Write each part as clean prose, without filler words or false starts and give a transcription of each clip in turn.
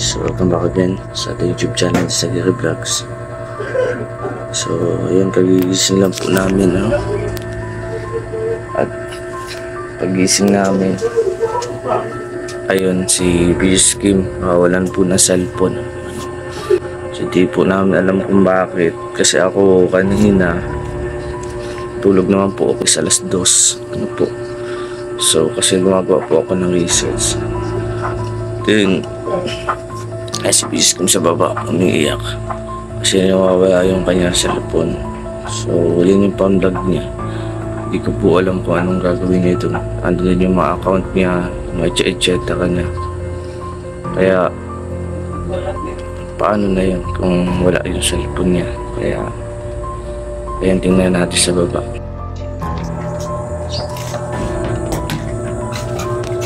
guys, welcome back again sa ating YouTube channel sa Gary Vlogs. So ayun, kagigising lang po namin, no? At pagising namin, ayun, si Beast Kim walan po na cellphone. So di po namin alam kung bakit, kasi ako kanina tulog naman po ako sa alas 2, ano po. So kasi gumagawa po ako ng research. Then ay si Beast Kim sa baba umiiyak kasi nawawala yung kanyang cellphone. So huli yung pang-vlog niya, hindi ko po alam kung anong gagawin niya doon. Ando din yung mga account niya, mga etc. niya. Kaya paano na yun kung wala yung cellphone niya? Kaya tingnan natin sa baba.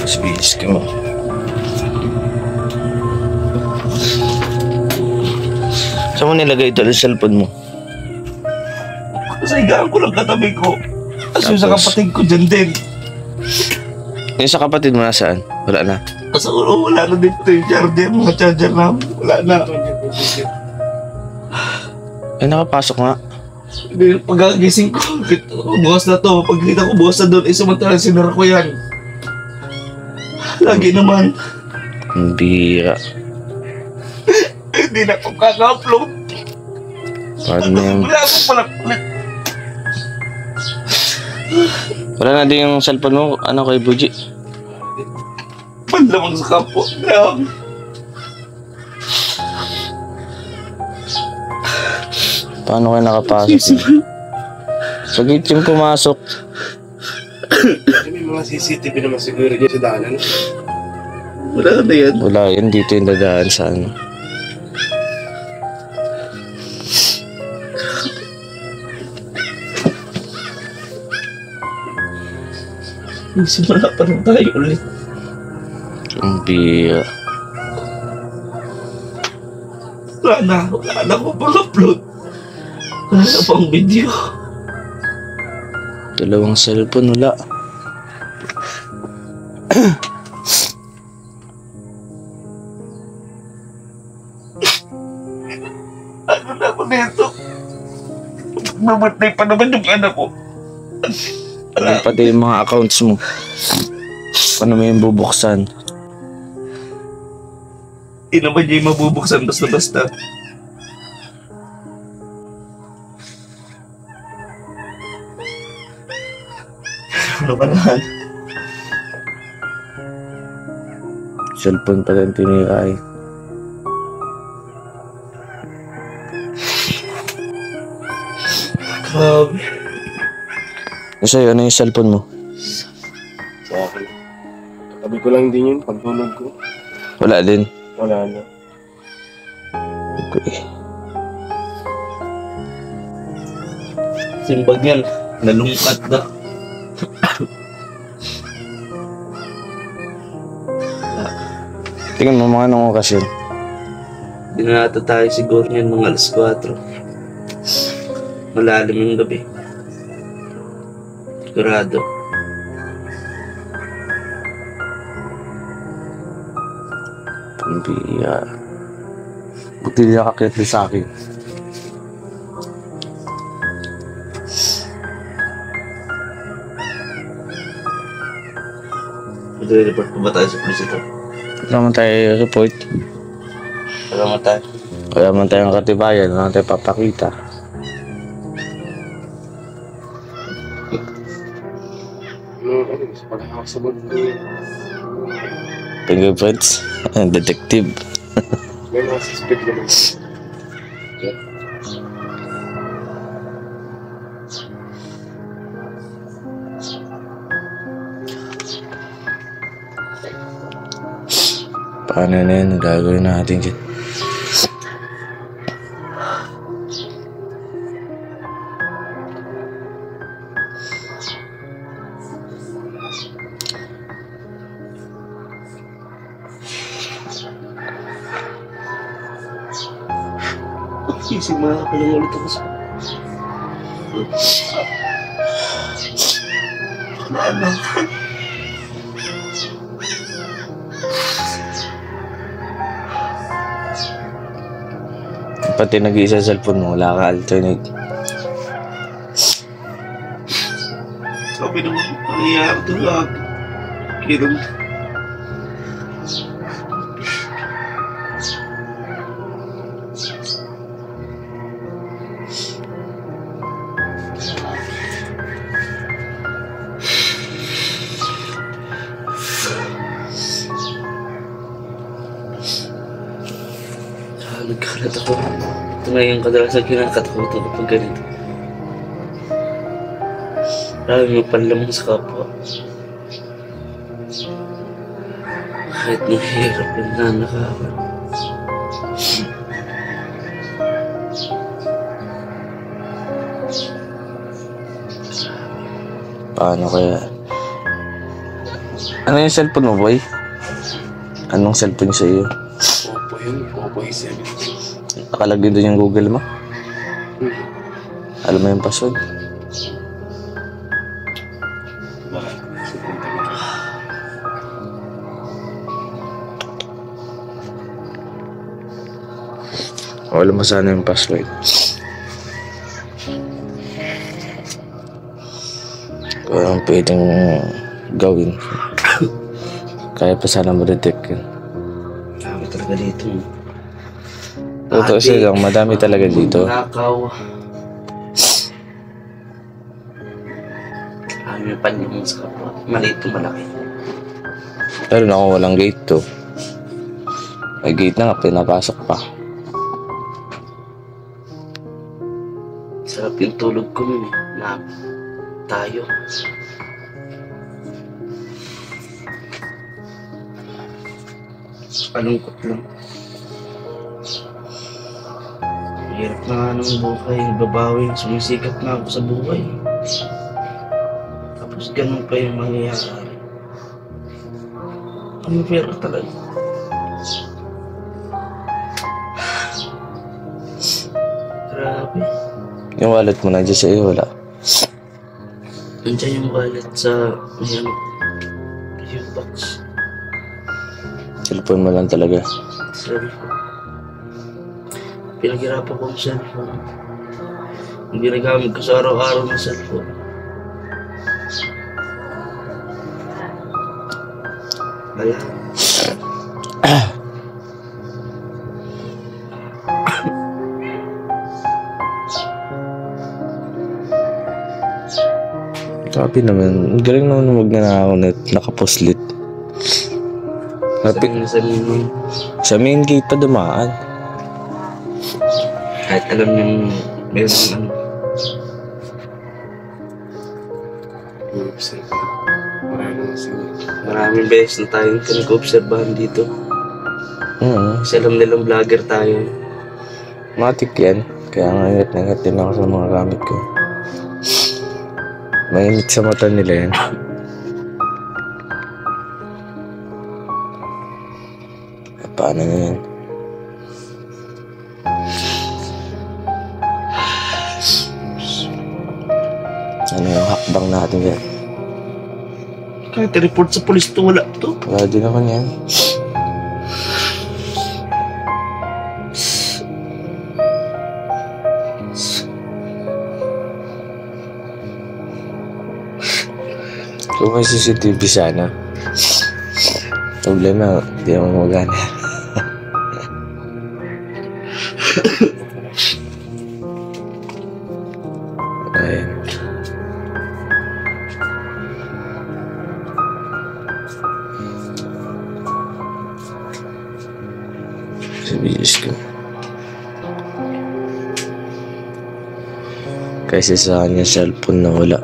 Si Beast Kim saan mo nilagay ito yung cellphone mo? Sa higaan ko lang katabi ko. Kasi yung sa kapatid ko dyan din. Yung sa kapatid mo nasaan? Wala na? Kasi wala na dito yung charger. Mga charger namin. Wala na. Ay nakapasok nga. Pagkagising ko, bukas na to. Pagkita ko bukas na doon, samantalang sinara ko yan. Lagi naman. Ang bira. Hindi na ako kaka-upload. Paano na yung... Wala akong pala ulit. Wala na din yung cellphone mo, ano kay Buji? Panlamang sa kapo. Paano kayo nakapasok? Sa gate yung pumasok. May mga CCTV naman siguro dyan sa daanan. Wala na yan. Wala yan, dito yung dadaan sa ano. Simula pa rin tayo ulit. Ang bira. Wala na ko pang upload. Wala na pang video. Dalawang cellphone, wala. Ano na ako nito? Mamatay pa naman yung anak ko. Wala pati yung mga accounts mo. Paano mo yung bubuksan? Hindi naman niya yung mabubuksan basta-basta. Ano ba naman? Cellphone pa rin tiniray. Grabe. Sa'yo, ano yung cellphone mo? Sa akin. Katabi ko lang din yun pagtulog ko. Wala din. Wala na. Okay. Simbag yan. Nalungkat na. Tingnan mo mga anong okasyon. Dinata tayo siguro yan mga alas 4. Malalim yung gabi. Sigurado. Ang bira. Buti niya kakit sa akin. Mag-report pa ba tayo sa police ito? Wala man tayo report. Wala mo tayo. Wala man tayong katibayan. Wala man tayo papakita. Sa paghahak sa mundo. Fingerprints. Detective. May mga suspect naman. Paano na yun? Gagawin natin dyan. Sisimula ka lang ulit ako sa... Ano? Pati nag-iisa cellphone mo, wala ka alternate. Sabi naman, nangyayari ito lahat. Kiram. Nagkalat ako. Ito nga yung kadalasan kinakatakot ako pag ganito. Marami magpanlamang sa kapwa. Kahit mahirap yung nanakawan. Paano kaya? Ano yung cellphone mo, boy? Anong cellphone sa iyo? Opo yun. Opo A7. Nakalagay doon yung Google mo? Alam mo yung password? Bakit? Supunta ka. Alam mo sana yung password. Parang pwedeng gawin. Kaya pa sana ma-detect yun. Marami talaga dito. Totoo siya lang, madami talaga dito. Nakaw. Marami panlamang sa kapwa. Maliit o malaki. Pero na kung walang gate to. May gate na nga, pinapasok pa. Sarap yung tulog ko nun eh. Na tayo. Kalungkot lang. Hirap na nga ng buhay. Babawi. Sumisikap na ako sa buhay. Tapos ganun pa yung mangyayari. Ang pera talaga. Grabe. Yung wallet mo nandiyan sa iyo, wala. Nandiyan yung wallet sa may ano, yung box. Cellphone mo lang talaga. Cellphone. Pinaghirapan ko ang cellphone. Yung ginagamit ko sa araw-araw ng cellphone. Wala. Grabe naman. Ang galing naman ng magnanakaw na nakapuslit. Kapit Sa minimum. sa main gate pa dumaan. Kahit alam yung meron ano. Observe. Maraming sige. Maraming beses na tayong pinag-obserbahan dito. Kasi alam nilang vlogger tayo. Matik yan. Kaya nga ingat na ingat din ako sa mga gamit ko. Mainit sa mata nila yan. Paano na yan? Ano yung hakbang natin yan? Kahit i-report sa polis to, wala to. Wala din naman yan. Kung may CCTV sana. Problema, hindi naman magana. Ayun. Sabihin ko. Kasi sa kanya cellphone na wala.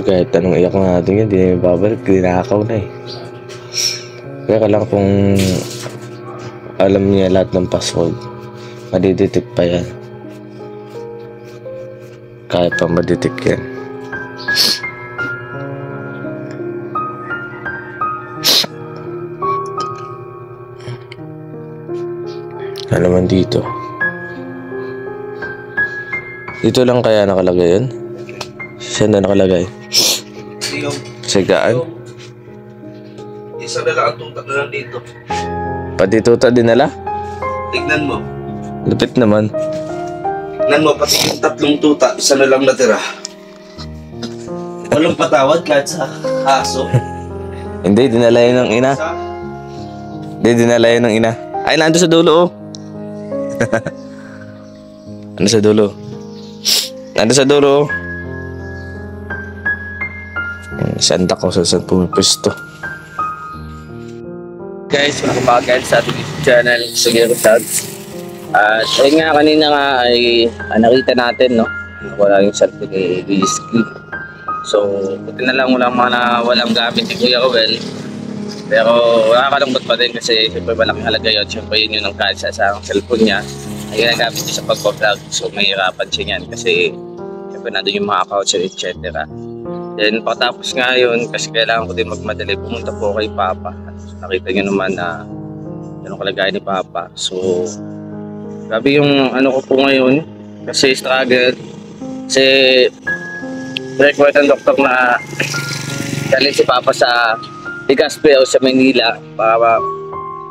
Kahit anong iyak natin yun, di na babalik, dinakaw na eh. Kaya lang kung alam niya lahat ng password, madidetect pa yan. Kaya pa madetect yan. Ano naman dito? Dito lang kaya nakalagay yun? Saan na nakalagay? Ikaw. Sa gaan? Isa na lang ang tutak na lang dito. Pati tuta dinala? Tignan mo. Lupit naman. Tignan mo, pati yung tatlong tuta, isa na lang natira. Walang patawad kahit sa aso. Hindi, dinala yun ng ina. Sa Hindi, dinala yun ng ina. Ay, nandun sa dulo, oh. Ano sa dulo? Nandun sa dulo, oh. Santa ko sa saan pumipisto. Guys, welcome sa ating YouTube channel, Sugiro Shots. At ayun nga, kanina nga ay nakita natin, no? Wala yung cellphone ni Rizky. So, buti na lang walang gamit ni Kuya Rowel. Pero nakakalungkot pa din kasi siyempre malaking halaga yun. Siyempre yun yung nangkasa sa cellphone niya. Ay ginagamit niya sa pag-vlog. So, mahirapan siya niyan kasi siyempre nandun yung mga accounts, etc. Then pagkatapos nga yun, kasi kailangan ko din magmadali, pumunta po kay Papa. Nakita niyo naman na ganun kalagay ni Papa. So, grabe yung ano ko po ngayon, kasi struggle. Kasi, request ng doktor na dalhin si Papa sa Legazpi o sa Manila para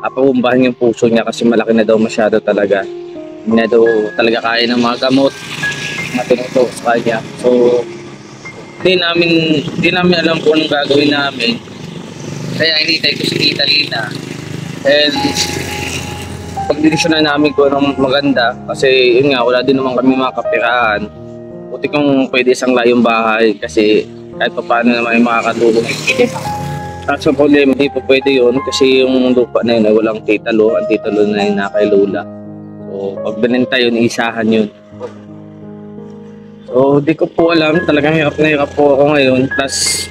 apabumbahan yung puso niya kasi malaki na daw masyado talaga. Hindi na daw talaga kaya ng mga gamot na tinutok sa kanya. So, Hindi namin alam kung anong gagawin namin. Kaya hinitay ko si Tita Lina. And pagdidesisyon na namin kung anong maganda. Kasi yun nga, wala din naman kami mga kapirahan. Buti kung pwede isang layong bahay. Kasi kahit pa paano naman yung makakatulong. At sa problema, hindi po pwede yun. Kasi yung lupa na yun ay walang titalo. Ang titalo na yun na kay Lola. So pag binenta yun, isahan yun. So, di ko po alam. Talagang hirap na hirap po ako ngayon. Plus,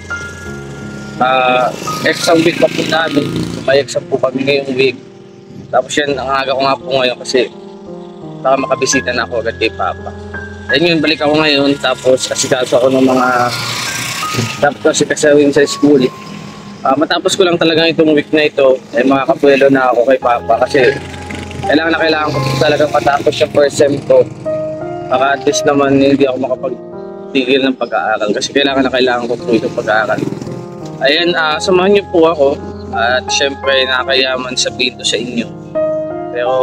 exam week pa po namin. May exam po kami ngayong week. Tapos yan, ang aga ko nga po ngayon kasi baka makabisita na ako agad kay Papa. Then yun, balik ako ngayon. Tapos, asikaso ako ng mga tapos kasawin sa school. Matapos ko lang talaga itong week na ito, ay makakapuelo na ako kay Papa kasi kailangan ko talagang matapos yung first sem ko. Baka at least naman hindi ako makapagtigil ng pag-aaral kasi kailangan ko po itong pag-aaral. Ayan, samahan niyo po ako at syempre nakakayaman sabihin to sa inyo. Pero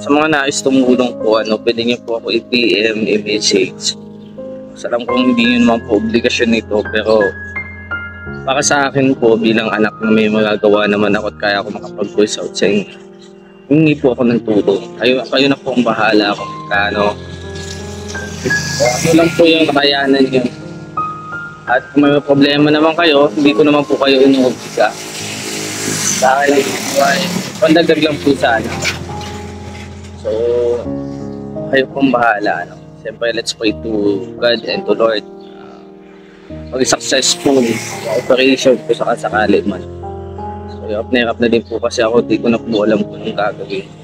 sa mga nais tumulong po, pwede niyo po ako i-PM, i-message. Alam kong hindi yun naman po obligasyon nito pero para sa akin po bilang anak na may magagawa naman ako at kaya ako makapag-voice out sa inyo. Hindi po ako ng tulong. Kayo na po ang bahala kung kano. Ano lang po yung kakayanan nyo. At kung may problema naman kayo, hindi ko naman po kayo inuobliga. Sa akin lang po ay pandagdag lang po sana. So, kayo pong bahala. Siyempre, let's pray to God and to Lord. Maging successful operation po sa kasakali man. So, hirap na din po kasi ako, di ko na po alam kung anong gagawin.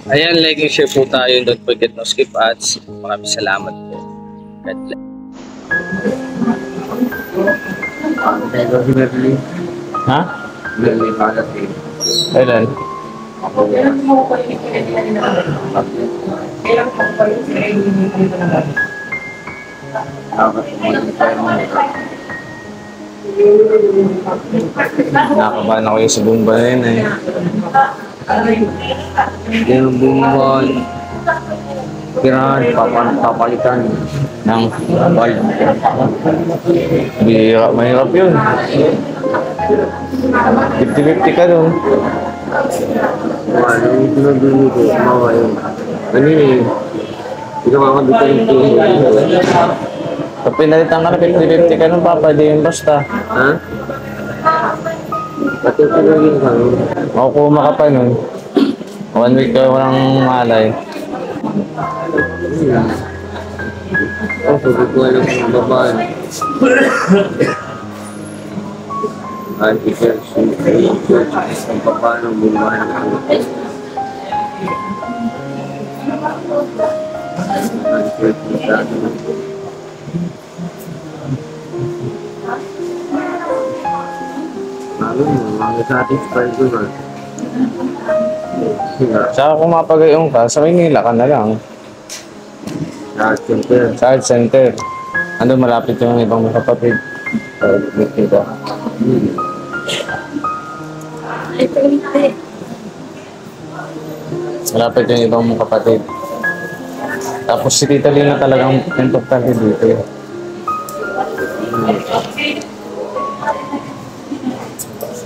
Ayan, like and share po tayo. Don't forget no skip ads. Maraming salamat po. God bless. Ha? Kailan? Nakabahan ako yung sa bumba na yun eh. Yung bumban, pirahan, papalitan ng bal. Mahirap yun. 50-50 ka dun. Ano yung pinabili ko, mawa yun. Ano yun? Hindi ka makakabita yung pinabili. Pag pinalitan ka na 50-50 ka nun, Papa, di yun basta. Ha? Pati pinabili ka nun. Makukuma ka pa nun. 1 week ka walang malay. Oh, sabi ko alam kung babae. Anti-curfew, kung paano bumahan ako. Anti-curfew sa akin. Ano mo, mga-satisfy ko na. Tsaka kung mapagayong ka, sa Maynila ka na lang. Sa Art Center. Ando malapit yung ibang kapatid. Dito. Hindi. Malapit yung ibang mong kapatid. Tapos si Tita Lina talagang importante dito.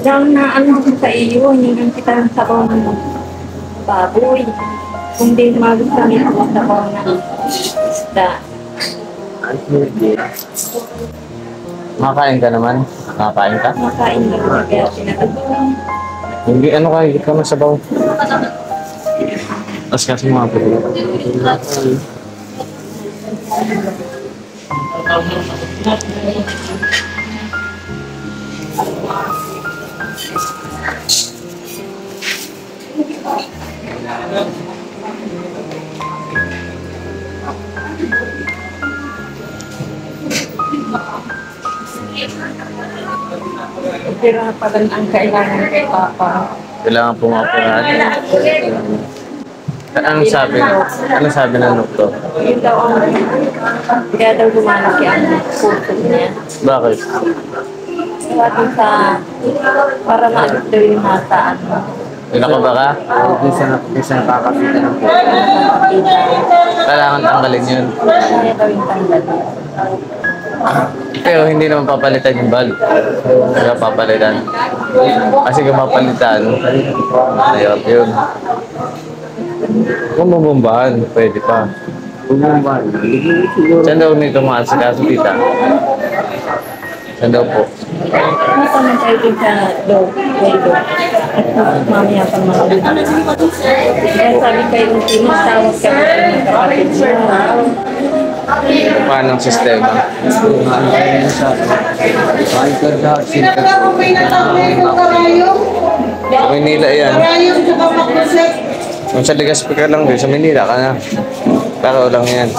Lang na ano ko sa iyo, hinggang kita ng sabaw ng baboy. Kung di magustuhan ito ang sabaw ng isda. Makakain ka naman? Makakain ka? Makain lang na kaya tinatagpuan. Hindi, ano ka? Hindi ka masabaw. Tapos kasi mga pwede. Pira pa lang ang kailangan kay Papa. Kailangan pumapurahan. Anong sabi? Anong sabi ng doktor? Yun daw ang kaya daw lumalaki ang puso niya. Bakit? Sabi sa para maalit daw yung nasa ano. Pinaka ka? Isa nakakakita ng kailangan tanggalin yun. Kaya daw yung tanggal. Pero hindi naman papalitan yung bulb. Kaya papalitan. Kasi kung mapalitan, ayot yun. Kung bumumbahan, pwede pa. Bumumbahan. Saan daw nito mga asikaso, tita? Saan daw po? Ano pa man tayo din sa dog? At mamaya pa mga kaya sabi kayo yung tinatawag ka ng kapatid mo. Paano ang sistema? Sa Manila yan. Kung sa Legazpi ka lang din, sa Manila ka na. Pero lang yan.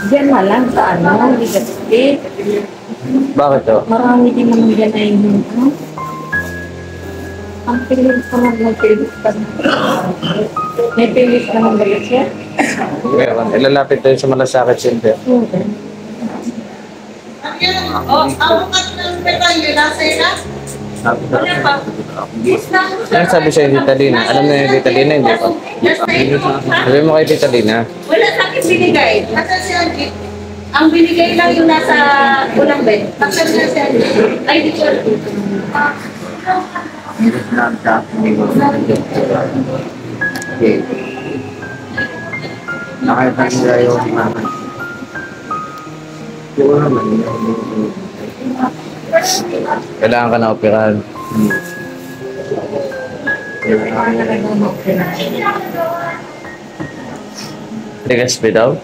Diyan na lang sa ano, Legazpi. Bakit to? Marami din naman dyan na yung ang pilis pa naman may pilis pa may pilis naman ba siya? Meron. Ilalapit tayo sa Malasakit Center. Ano sabi sa'yo, Tita Lina? Alam na yung Tita Lina, hindi pa? Sabi mo kay Tita Lina. Wala sa akin binigay. Nasa si Angie. Ang binigay lang yung nasa ulang bed. Nasa na si Angie. Ay, di ko. Nakita nila yung mga. Yung naman. Kailangan ka na operahan. Legazpi daw?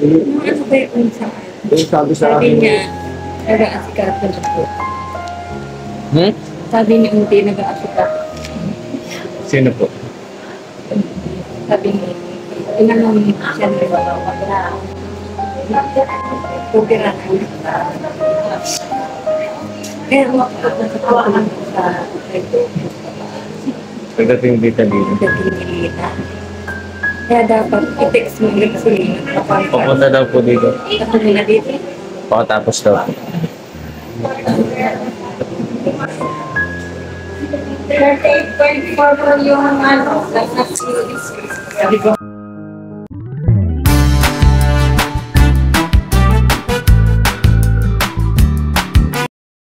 Ano ba yung sa Yung sabi sa sabi akin, niya, nag-aasikaso na po. Hmm? Sabi niya, hindi nag-aasikaso. Sino po? Sabi niya, inanong siya na yung pupira na. Kaya makapagpapakaman ko sa Pagdating Tita Lina. pagdating. Kaya dapat i-text mo ulit sila. Papunta daw po dito. Ako muna dito. Pakatapos daw. 38.4 po yung ano, nasa series. Sabi ko,